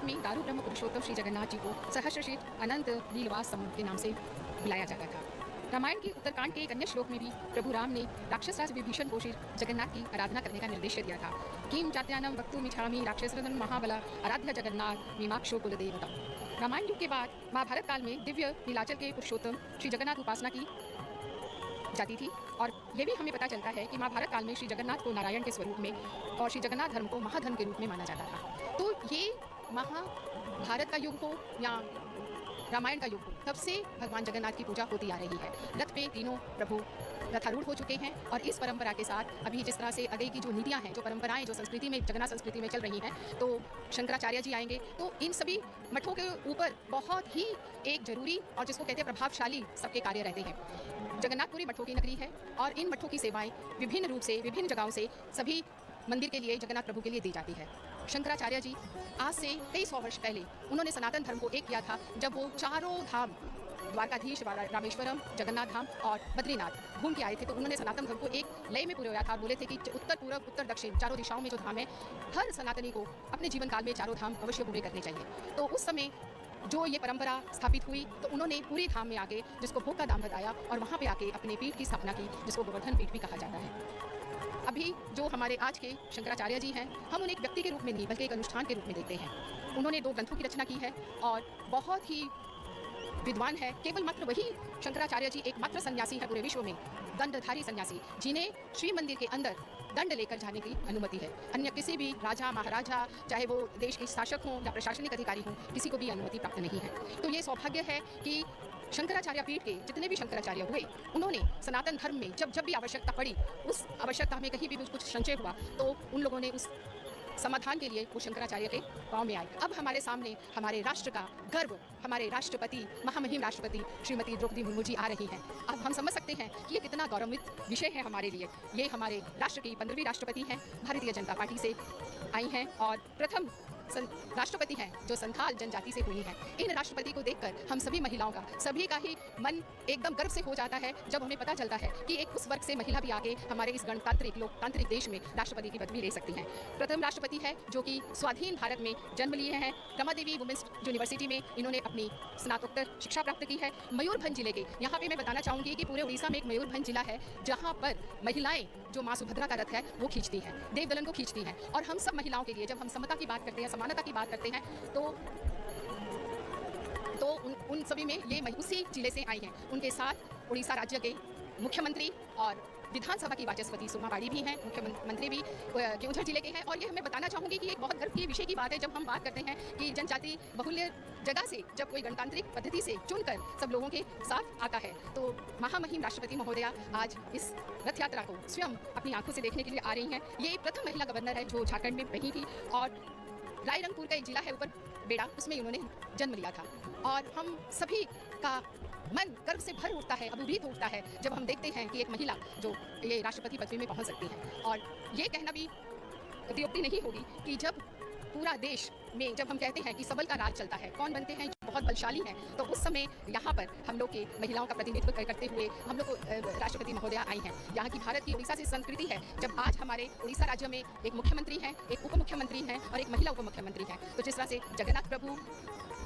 में दारू ब्रह्म पुरुषोत्तम श्री जगन्नाथ जी को सहस्रशील अनंत लीलवास समूह के नाम से बुलाया जाता था। रामायण के उत्तरकांड के एक अन्य श्लोक में भी प्रभु राम ने राक्षस राज विभीषण को श्री जगन्नाथ की आराधना करने का निर्देश दिया था। किम जात्यानम वक्तुमिच्छामि राक्षसरदन महाबला आराध्य जगन्नाथ मीमाक्षो कुलदेवतम। रामायण युग के बाद महाभारत काल में दिव्य नीलाचल के पुरुषोत्तम श्री जगन्नाथ उपासना की जाती थी और ये भी हमें पता चलता है कि महाभारत काल में श्री जगन्नाथ को नारायण के स्वरूप में और श्री जगन्नाथ धर्म को महाधर्म के रूप में माना जाता था। तो ये महाभारत का युग हो या रामायण का युग हो, तब से भगवान जगन्नाथ की पूजा होती आ रही है। रथ पे तीनों प्रभु रथारूढ़ हो चुके हैं और इस परंपरा के साथ अभी जिस तरह से आगे की जो नीतियां हैं, जो परंपराएं, जो संस्कृति में, जगन्नाथ संस्कृति में चल रही हैं, तो शंकराचार्य जी आएंगे तो इन सभी मठों के ऊपर बहुत ही एक जरूरी और जिसको कहते हैं प्रभावशाली सबके कार्य रहते हैं। जगन्नाथपुरी मठों की नगरी है और इन मठों की सेवाएं विभिन्न रूप से विभिन्न जगहों से सभी मंदिर के लिए, जगन्नाथ प्रभु के लिए दी जाती है। शंकराचार्य जी आज से कई सौ वर्ष पहले उन्होंने सनातन धर्म को एक किया था, जब वो चारों धाम द्वारकाधीश, रामेश्वरम, जगन्नाथ धाम और बद्रीनाथ घूम के आए थे। तो उन्होंने सनातन धर्म को एक लय में पुरोया था। बोले थे कि उत्तर, पूर्व, उत्तर, दक्षिण चारों दिशाओं में जो धाम है, हर सनातनी को अपने जीवन काल में चारों धाम अवश्य पूरे करने चाहिए। तो उस समय जो ये परंपरा स्थापित हुई तो उन्होंने पूरी धाम में आके जिसको भोग का दाम बताया और वहाँ पे आके अपने पीठ की स्थापना की, जिसको गोवर्धन पीठ भी कहा जाता है। अभी जो हमारे आज के शंकराचार्य जी हैं, हम उन्हें एक व्यक्ति के रूप में नहीं बल्कि एक अनुष्ठान के रूप में देखते हैं। उन्होंने 2 ग्रंथों की रचना की है और बहुत ही विद्वान है। केवल मात्र वही शंकराचार्य जी एकमात्र सन्यासी है पूरे विश्व में, दंडधारी सन्यासी, जिन्हें श्री मंदिर के अंदर दंड लेकर जाने की अनुमति है। अन्य किसी भी राजा, महाराजा, चाहे वो देश के शासक हों या प्रशासनिक अधिकारी हों, किसी को भी अनुमति प्राप्त नहीं है। तो ये सौभाग्य है कि शंकराचार्य पीठ के जितने भी शंकराचार्य हुए, उन्होंने सनातन धर्म में जब जब भी आवश्यकता पड़ी, उस आवश्यकता में कहीं भी कुछ संशय हुआ तो उन लोगों ने उस समाधान के लिए वो शंकराचार्य के पाँव में आए। अब हमारे सामने हमारे राष्ट्र का गर्व, हमारे राष्ट्रपति, महामहिम राष्ट्रपति श्रीमती द्रौपदी मुर्मू जी आ रही हैं। अब हम समझ सकते हैं कि ये कितना गौरवान्वित विषय है हमारे लिए। ये हमारे राष्ट्र की 15वीं राष्ट्रपति हैं, भारतीय जनता पार्टी से आई हैं और प्रथम राष्ट्रपति हैं जो संथाल जनजाति से हुई हैं। इन राष्ट्रपति को देखकर हम सभी महिलाओं का, सभी का ही मन एकदम गर्व से हो जाता है जब हमें पता चलता है कि एक उस वर्ग से महिला भी आके हमारे इस गणतांत्रिक, लोकतांत्रिक देश में राष्ट्रपति की पदवी ले सकती हैं। प्रथम राष्ट्रपति है जो कि स्वाधीन भारत में जन्म लिए हैं। रमादेवी वुमेन्स यूनिवर्सिटी में इन्होंने अपनी स्नातकोत्तर शिक्षा प्राप्त की है। मयूरभंज जिले के, यहाँ पे मैं बताना चाहूँगी कि पूरे उड़ीसा में एक मयूरभंज जिला है जहाँ पर महिलाएं जो माँ सुभद्रा का रथ है वो खींचती हैं, देवदलन को खींचती हैं। और हम सब महिलाओं के लिए जब हम समता की बात करते हैं, समानता की बात करते हैं, तो उन सभी में ये उसी जिले से आई हैं। उनके साथ उड़ीसा राज्य के मुख्यमंत्री और विधानसभा की वाचस्पति सुमा बाड़ी भी हैं, मुख्यमंत्री भी केवंझर जिले के हैं। और ये मैं बताना चाहूँगी कि एक बहुत गर्व के विषय की बात है जब हम बात करते हैं कि जनजाति बहुल्य जगह से जब कोई गणतांत्रिक पद्धति से चुनकर सब लोगों के साथ आता है, तो महामहिम राष्ट्रपति महोदया आज इस रथ यात्रा को स्वयं अपनी आंखों से देखने के लिए आ रही हैं। ये प्रथम महिला गवर्नर है जो झारखंड में रही थी और रायरंगपुर का एक जिला है ऊपर बेड़ा, उसमें उन्होंने जन्म लिया था। और हम सभी का मन गर्व से भर उठता है, अभिभूत उठता है जब हम देखते हैं कि एक महिला जो ये राष्ट्रपति पदवी में पहुंच सकती है। और ये कहना भी अतियोक्ति नहीं होगी कि जब पूरा देश में जब हम कहते हैं कि सबल का राज चलता है, कौन बनते हैं जो बहुत बलशाली हैं, तो उस समय यहाँ पर हम लोग के महिलाओं का प्रतिनिधित्व करते हुए हम लोग को राष्ट्रपति महोदया आई हैं। यहाँ की भारत की उड़ीसा से संस्कृति है जब आज हमारे उड़ीसा राज्य में एक मुख्यमंत्री हैं, एक उप मुख्यमंत्री हैं और एक महिला उप मुख्यमंत्री हैं। तो जिस तरह से जगन्नाथ प्रभु,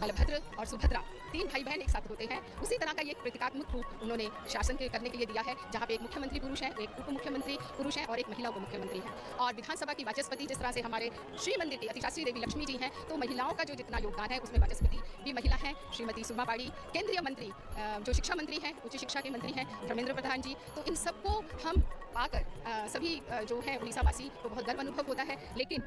बलभद्र और सुभद्रा 3 भाई बहन एक साथ होते हैं, उसी तरह का ये प्रतीकात्मक रूप उन्होंने शासन करने के लिए दिया है, जहाँ पे एक मुख्यमंत्री पुरुष है, एक उप मुख्यमंत्री पुरुष है और एक महिला उप मुख्यमंत्री है। और विधानसभा की वाचस्पति जिस तरह से हमारे श्री मंदिर की अतिशास्त्री देवी लक्ष्मी जी हैं, तो महिलाओं का जो जितना योगदान है उसमें वाचस्पति भी महिला हैं, श्रीमती सुमा बाड़ी। केंद्रीय मंत्री जो शिक्षा मंत्री हैं, उच्च शिक्षा के मंत्री हैं धर्मेंद्र प्रधान जी। तो इन सबको हम पाकर सभी जो हैं उड़ीसावासी को बहुत गर्व अनुभव होता है। लेकिन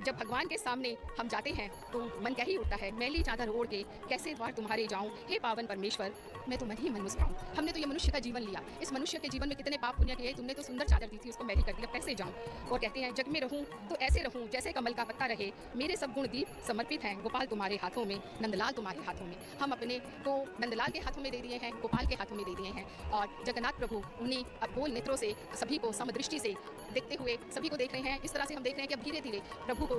जब भगवान के सामने हम जाते हैं तो मन क्या ही उठता है, मैली चादर ओढ़ के कैसे द्वार तुम्हारे जाऊं, हे पावन परमेश्वर, मैं तो मन ही मन मुस्कुराऊं। हमने तो ये मनुष्य का जीवन लिया, इस मनुष्य के जीवन में कितने पाप पुण्य किए, तुमने तो सुंदर चादर दी थी, उसको मैली कर दिया, कैसे जाऊं। और कहते हैं जग में रहूं तो ऐसे रहूं जैसे कमल का पत्ता रहे, मेरे सब गुण दीप समर्पित हैं गोपाल तुम्हारे हाथों में, नंदलाल तुम्हारे हाथों में। हम अपने को नंदलाल के हाथों में दे दिए हैं, गोपाल के हाथों में दे दिए हैं। और जगन्नाथ प्रभु उन्हीं अबोल नेत्रों से सभी को समदृष्टि से देखते हुए सभी को देख रहे हैं। इस तरह से हम देख रहे हैं कि अब धीरे धीरे प्रभु को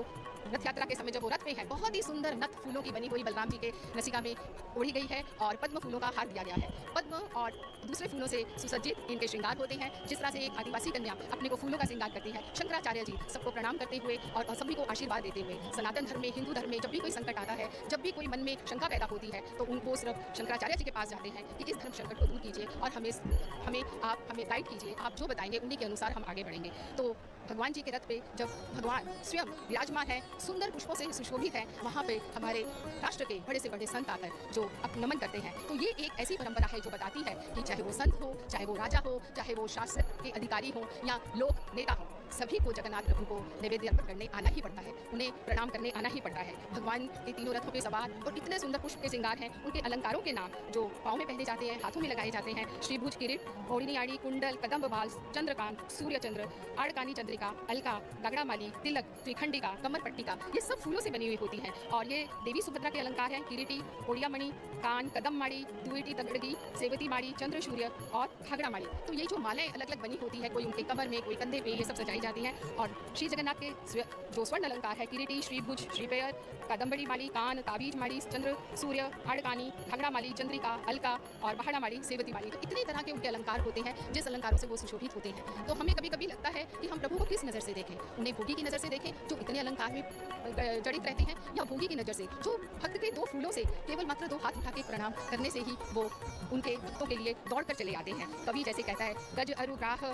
रथ यात्रा के समय जब वो रथ में है, बहुत ही सुंदर नथ फूलों की बनी हुई बलराम जी के नसिका में ओढ़ी गई है और पद्म फूलों का हार दिया गया है। पद्म और दूसरे फूलों से सुसज्जित इनके श्रृंगार होते हैं। जिस तरह से एक आदिवासी कन्या अपने को फूलों का श्रृंगार करती है, शंकराचार्य जी सबको प्रणाम करते हुए और सभी को आशीर्वाद देते हुए, सनातन धर्म में, हिंदू हिंदू धर्म में जब भी कोई संकट आता है, जब भी कोई मन में शंका पैदा होती है, तो उनको सिर्फ शंकराचार्य जी के पास जाते हैं कि इस धर्म संकट को दूर कीजिए और हमें गाइड कीजिए, आप जो बताएंगे उन्हीं के अनुसार हम आगे बढ़ेंगे। तो भगवान जी के रथ पे जब भगवान स्वयं विराजमान है, सुंदर पुष्पों से सुशोभित है, वहाँ पे हमारे राष्ट्र के बड़े से बड़े संत आकर जो नमन करते हैं। तो ये एक ऐसी परंपरा है जो बताती है कि चाहे वो संत हो, चाहे वो राजा हो, चाहे वो शासक के अधिकारी हो या लोक नेता हो, सभी को जगन्नाथ प्रभु को नैवेद्य अर्पण करने आना ही पड़ता है, उन्हें प्रणाम करने आना ही पड़ता है। भगवान के तीनों रथों पे सवार और इतने सुंदर पुष्प के श्रृंगार हैं, उनके अलंकारों के नाम जो पाँव में पहने जाते हैं, हाथों में लगाए जाते हैं, श्रीभुज किरीट, ओढ़नी आड़ी, कुंडल, कदम्ब बाल, चंद्रकांत, सूर्य चंद्र, आड़कानी चंद्रिका, अलका, गगड़ामाली, तिलक, त्रिखंडिका, कमर पट्टिका, ये सब फूलों से बनी हुई होती हैं। और ये देवी सुभद्रा के अलंकार हैं, किरीटी, ओड़ियामणि, कान, कदम माड़ी, दुईटी तगड़गी, सेवती माड़ी, चंद्र सूर्य और घाघरा माड़ी। तो ये जो मालाएं अलग अलग बनी होती है, कोई उनके कमर में, कोई कंधे पे, ये सब सजाई जाती हैं। और श्री जगन्नाथ के जो स्वर्ण अलंकार है, किरीटी, श्रीभुज, श्रीपेयर, कदम्बड़ी माली, कान, ताबीज माली, चंद्र सूर्य, आड़कानी, घाघरा माली, चंद्रिका, अलका और बहाड़ा माली, सेवती माली, तो इतनी तरह के उनके अलंकार होते हैं जिस अलंकारों से वो सुशोभित होते हैं। तो हमें कभी कभी लगता है कि हम प्रभु को किस नज़र से देखें, उन्हें भोगी की नज़र से देखें जो इतने अलंकार में जड़ित रहते हैं, या भोगी की नज़र से जो भक्त के दो फूलों से केवल मात्र 2 हाथ उठा के प्रणाम करने से ही वो उनके भक्तों के लिए दौड़ कर चले आते हैं। कवि जैसे कहता है, गज अरुग्राह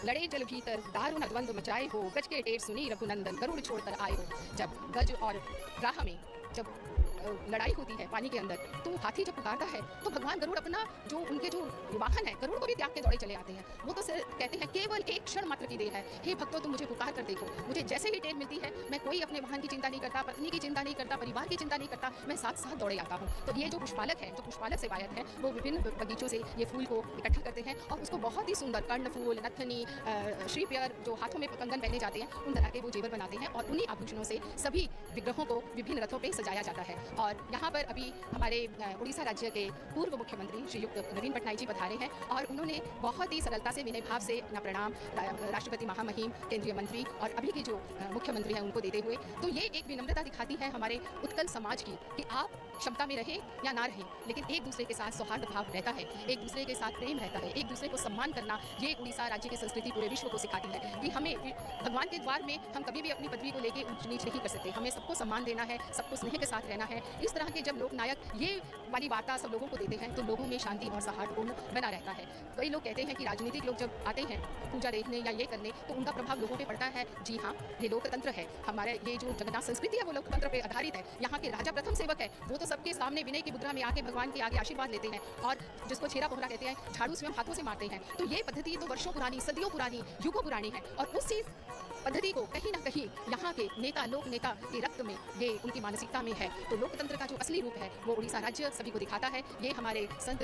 लड़े जल भीतर, दारुण द्वंद्व मचाए हो, गज के टेर सुनी रघुनंदन, गरुड़ छोड़कर आए हो। जब गज और राह में जब लड़ाई होती है पानी के अंदर, तो हाथी जब पुकारता है तो भगवान गरुड़ अपना जो उनके जो वाहन है गरुड़ को भी त्याग के दौड़े चले आते हैं। वो तो कहते हैं केवल एक क्षण मात्र की देर है, हे भक्तों तुम मुझे पुकार कर देखो। मुझे जैसे ही टेर मिलती है मैं कोई अपने वाहन की चिंता नहीं करता, पत्नी की चिंता नहीं करता, परिवार की चिंता नहीं करता, मैं साथ साथ दौड़े आता हूँ। तो ये जो पुष्पालक है, जो पुष्पालक सेवायत है, वो विभिन्न बगीचों से ये फूल को इकट्ठा करते हैं और उसको बहुत ही सुंदर कर्णफूल, नथनी, श्रीपेयर, जो हाथों में कंगन पहने जाते हैं, उन तरह के वो जेवर बनाते हैं और उन्हीं आभूषणों से सभी विग्रहों को विभिन्न रथों पर सजाया जाता है। और यहाँ पर अभी हमारे उड़ीसा राज्य के पूर्व मुख्यमंत्री श्रीयुक्त नवीन पटनायक जी पधारे हैं और उन्होंने बहुत ही सरलता से, विनय भाव से अपना प्रणाम राष्ट्रपति महामहिम, केंद्रीय मंत्री और अभी के जो मुख्यमंत्री हैं उनको देते हुए, तो ये एक विनम्रता दिखाती है हमारे उत्कल समाज की कि आप क्षमता में रहें या ना रहें, लेकिन एक दूसरे के साथ सौहार्द भाव रहता है, एक दूसरे के साथ प्रेम रहता है, एक दूसरे को सम्मान करना। ये उड़ीसा राज्य की संस्कृति पूरे विश्व को सिखाती है कि हमें भगवान के द्वार में हम कभी भी अपनी पदवी को लेकर ऊंच नीच नहीं कर सकते, हमें सबको सम्मान देना है, सबको स्नेह के साथ रहना है। इस तरह के जब लोक नायक ये वाली वार्ता सब लोगों को देते हैं तो लोगों में शांति और सौहार्दपूर्ण बना रहता है। कई लोग कहते हैं कि राजनीतिक लोग जब आते हैं पूजा देखने या ये करने तो उनका प्रभाव लोगों पे पड़ता है। जी हाँ, ये लोकतंत्र है, हमारे ये जो जगन्नाथ संस्कृति है वो लोकतंत्र पे आधारित है। यहाँ के राजा प्रथम सेवक है, वो तो सबके सामने विनय की मुद्रा में आके भगवान के आगे आशीर्वाद लेते हैं और जिसको छेरा पोहरा कहते हैं, झाड़ू स्वयं हाथों से मारते हैं। तो ये पद्धति तो वर्षों पुरानी, सदियों पुरानी, युगों पुरानी है और उसी पद्धति को कहीं ना कहीं यहाँ के नेता, लोक नेता के रक्त में, ये उनकी मानसिकता में है। तो लोकतंत्र का जो असली रूप है वो उड़ीसा राज्य सभी को दिखाता है। ये हमारे संत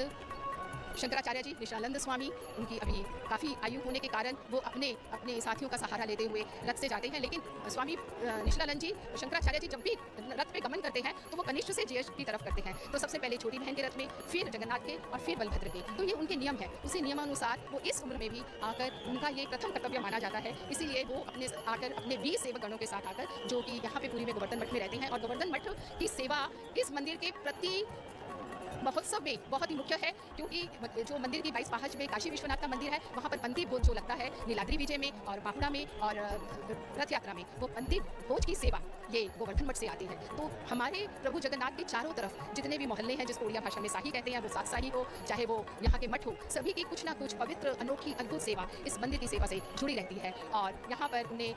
शंकराचार्य जी, निष्ठानंद स्वामी, उनकी अभी काफ़ी आयु होने के कारण वो अपने साथियों का सहारा लेते हुए रथ से जाते हैं, लेकिन स्वामी निष्ठानंद जी, शंकराचार्य जी जब भी रथ पे गमन करते हैं तो वो कनिष्ठ से ज्येष्ठ की तरफ करते हैं। तो सबसे पहले छोटी बहन के रथ में, फिर जगन्नाथ के और फिर बलभद्र के। तो ये उनके नियम है, उसी नियमानुसार वो इस उम्र में भी आकर उनका ये प्रथम कर्तव्य माना जाता है। इसीलिए वो अपने 20 सेवक गणों के साथ आकर, जो कि यहाँ पे पूरी में गोवर्धन मठ में रहते हैं, और गोवर्धन मठ की सेवा इस मंदिर के प्रति महोत्सव में बहुत ही मुख्य है, क्योंकि जो मंदिर की 22 पाहच में काशी विश्वनाथ का मंदिर है, वहाँ पर पंथी भोज जो लगता है नीलाद्री विजय में और बाहुड़ा में और रथ यात्रा में, वो पंथी भोज की सेवा ये गोवर्धन मठ से आती है। तो हमारे प्रभु जगन्नाथ के चारों तरफ जितने भी मोहल्ले हैं, जिसको उड़िया भाषा में साही कहते हैं, वो सात साही हो, चाहे वो यहाँ के मठ हो, सभी की कुछ ना कुछ पवित्र, अनोखी, अद्भुत सेवा इस मंदिर की सेवा से जुड़ी रहती है। और यहाँ पर उन्हें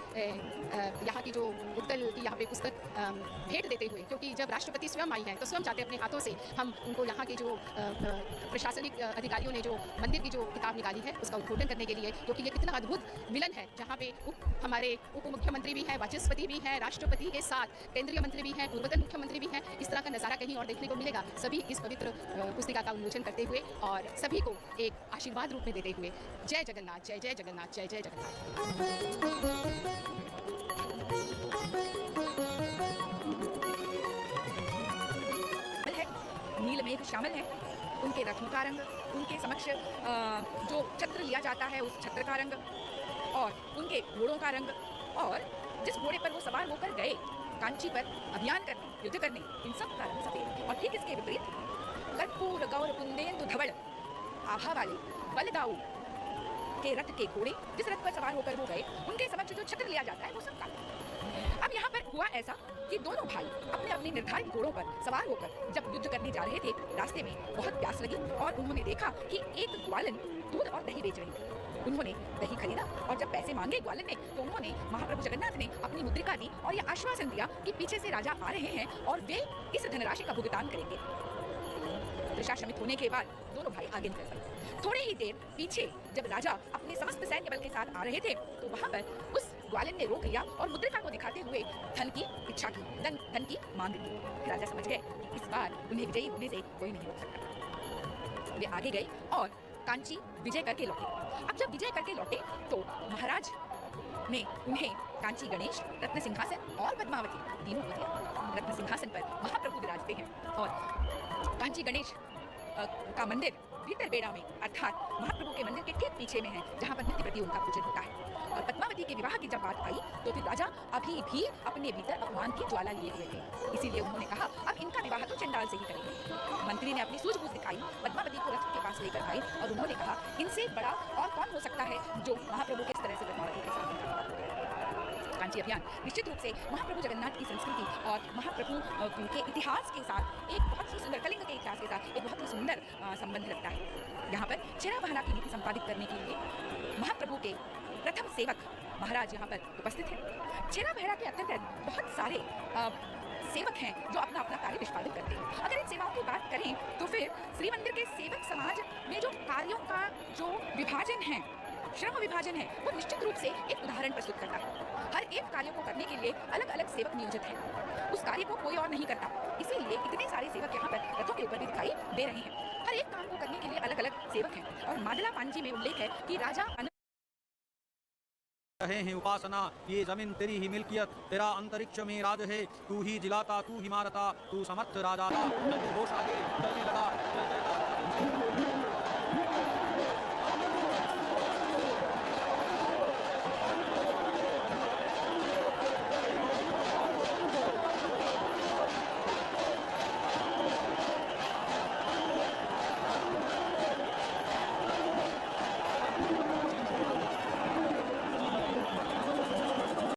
यहाँ की जो उत्कल की यहाँ पे पुस्तक भेंट देते हुए, क्योंकि जब राष्ट्रपति स्वयं आई हैं तो स्वयं चाहते अपने हाथों से हम उनको यहाँ के जो प्रशासनिक अधिकारियों ने जो मंदिर की जो किताब निकाली है उसका उद्घाटन करने के लिए, क्योंकि ये कितना अद्भुत मिलन है, जहाँ पे हमारे उप मुख्यमंत्री भी हैं, वाचस्पति भी हैं, राष्ट्रपति के साथ केंद्रीय मंत्री भी हैं, पूर्वतन मुख्यमंत्री भी हैं। इस तरह का नज़ारा कहीं और देखने को मिलेगा। सभी इस पवित्र पुस्तिका का उन्मोचन करते हुए और सभी को एक आशीर्वाद रूप में देते हुए, जय जगन्नाथ, जय जय जगन्नाथ, जय जय जगन्नाथ। नीलमेघ शामिल है, उनके रथों का रंग, उनके समक्ष जो छत्र लिया जाता है उस छत्र का रंग, और उनके घोड़ों का रंग, और जिस घोड़े पर वो सवार होकर गए कांची पर अभियान करने, युद्ध करने, इन सब का रंग सफेद। और ठीक इसके विपरीत कर्पूर गौर कुंदेन्दु धवल आभा वाले बलदाऊ के रथ के घोड़े, जिस रथ पर सवार होकर वो गए, उनके समक्ष जो छत्र लिया जाता है वो सब काला। अब यहाँ पर हुआ ऐसा कि दोनों भाई अपने अपने निर्धारित घोड़ों पर सवार होकर जब युद्ध करने जा रहे थे, रास्ते में बहुत प्यास लगी और उन्होंने देखा कि एक ग्वालन दूध और दही बेच रही थी। उन्होंने दही खरीदा और जब पैसे मांगे ग्वालन ने, तो उन्होंने महाप्रभु जगन्नाथ ने अपनी मुद्रिका दी और यह आश्वासन दिया कि पीछे से राजा आ रहे हैं और वे इस धनराशि का भुगतान करेंगे। दशाश्रमित होने के बाद दोनों भाई आगे निकल पड़े। थोड़े ही देर पीछे जब राजा अपने समस्त सैन्य बल के साथ आ रहे थे, तो वहां पर उस ग्वालन ने रोक लिया और मुद्रिका को दिखाते हुए धन की इच्छा की, धन की मांग की। राजा समझ गए कि इस बार उन्हें विजयी होने से कोई नहीं रोक सकता। वे आगे गए और कांची विजय करके लौटे। अब जब विजय करके लौटे तो महाराज ने उन्हें कांची गणेश, रत्न सिंहासन और पद्मावती तीनों को दिया। रत्न सिंहासन पर महाप्रभु विराजते हैं और कांची गणेश का मंदिर भीतर बेड़ा में अर्थात महाप्रभु के मंदिर के ठीक पीछे में है, जहाँ पर नित्य प्रति उनका पूजन होता है। और पद्मावती के विवाह की जब बात आई तो फिर राजा अभी भी अपने भीतर अपमान की ज्वाला लिए हुए थे, इसीलिए उन्होंने कहा अब इनका विवाह तो चंडाल से ही करेंगे। मंत्री ने अपनी सूझबूझ दिखाई, पद्मावती को रथ के पास लेकर आए और उन्होंने कहा इनसे बड़ा और कौन हो सकता है जो महाप्रभु के इस तरह से पद्मावती के साथ इनका विवाह हो गया। कांची अभियान निश्चित रूप से महाप्रभु जगन्नाथ की संस्कृति और महाप्रभु के इतिहास के साथ एक बहुत ही सुंदर, कलिंग के इतिहास के साथ एक बहुत ही सुंदर संबंध रखता है। यहाँ पर छेरा बहरा की नीति संपादित करने के लिए महाप्रभु के प्रथम सेवक महाराज यहाँ पर उपस्थित हैं। छेरा बहरा के अंतर्गत बहुत सारे सेवक हैं जो अपना अपना कार्य निष्पादित करते हैं। अगर इन सेवाओं की बात करें तो फिर श्री मंदिर के सेवक समाज में जो कार्यों का जो विभाजन है, श्रम विभाजन है, वो निश्चित रूप से एक उदाहरण प्रस्तुत करता है। हर एक कार्य को करने के लिए अलग अलग सेवक नियोजित हैं। उस कार्य को कोई और नहीं करता, इसीलिए इतने सारे सेवक यहाँ पर रथों के ऊपर भी दिखाई दे रहे हैं। हर एक काम को करने के लिए अलग अलग सेवक हैं। और मादला पांजी में उल्लेख है कि राजा रहे हैं उपासना, ये जमीन तेरी ही मिल्कियत, तेरा अंतरिक्ष में राज है, तू ही जिलाता, तू ही मारता, तू समर्थ राजा था।